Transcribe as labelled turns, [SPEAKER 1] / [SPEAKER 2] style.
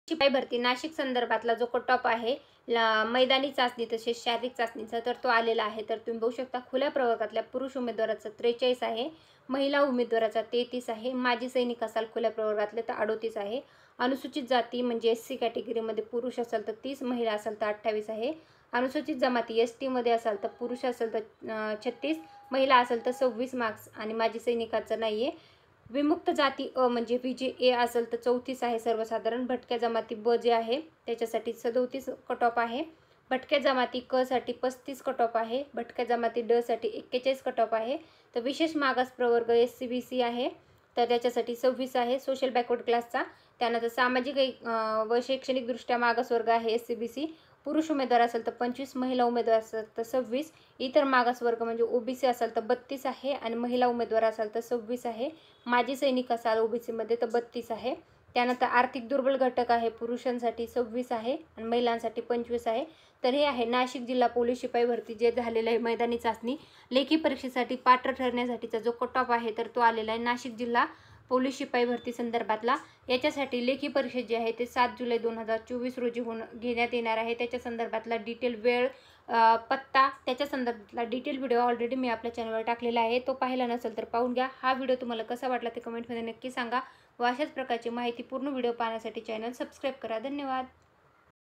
[SPEAKER 1] शिपाई भरती नाशिक संदर्भातला जो कट ऑफ आहे मैदानी चाचणी तसेच शारीरिक चाचणीचा तर तो आलेला आहे। तर तुम्ही बघू शकता खुल्या प्रवर्गातल्या पुरुष उमेदवाराचा 43 आहे, महिला उमेदवाराचा 33 आहे, माजी सैनिक असाल खुल्या प्रवर्गातले तर 38 आहे, अनुसूचित जाती म्हणजे एससी कॅटेगरीमध्ये पुरुष असाल तर 30, महिला असाल तर 28 आहे, अनुसूचित जमाती एसटी मध्ये असाल तर पुरुष असेल तर 36, महिला असेल तर 26 मार्क्स आणि माजी सैनिकाचं नाहीये। विमुक्त जाती म्हणजे VJ ए असेल तर 34 आहे सर्वसाधारण। भटक्या जमाती ब जे आहे त्याच्यासाठी 37 कट ऑफ आहे। भटक्या जमाती क साठी 35 कट ऑफ आहे। भटक्या जमाती ड साठी 41 कट ऑफ आहे। तर विशेष मागास प्रवर्ग SC-BC आहे तर त्याच्यासाठी 26 आहे सोशल बॅकवर्ड क्लासचा। त्यानंतर सामाजिक व शैक्षणिकदृष्ट्या मागासवर्ग आहे SC-BC। पुरुष उमेदवार असेल तर 25, महिला उमेदवार असेल तर 26, इतर मागासवर्ग म्हणजे OBC असेल तर 32 आहे आणि महिला उमेदवार असेल तर 26 आहे, माजी सैनिक असाल OBC मध्ये तर 32 आहे। त्यानंतर आर्थिक दुर्बल घटक आहे पुरुषांसाठी 26 आहे आणि महिलांसाठी 25 आहे। तर हे आहे नाशिक जिल्हा पोलीस शिपाई भरती जे झालेलं आहे मैदानी चाचणी लेखी परीक्षेसाठी पात्र ठरण्यासाठीचा जो कट ऑफ आहे तर तो आलेला आहे नाशिक जिल्हा पोलीस शिपाई भरती संदर्भातला। याच्यासाठी लेखी परीक्षा जी आहे ते 7 जुलै 2024 रोजी घेण्यात येणार आहे। त्याच्या संदर्भातला डिटेल वेळ पत्ता त्याच्या संदर्भातला डिटेल व्हिडिओ ऑलरेडी मी आपल्या चॅनलवर टाकलेला आहे, तो पाहिला नसेल तर पाहून घ्या। हा व्हिडिओ तुम्हाला कसा वाटला ते कमेंटमध्ये नक्की सांगा व अशाच प्रकारची माहिती पूर्ण व्हिडिओ पाहण्यासाठी चॅनल सबस्क्राईब करा। धन्यवाद।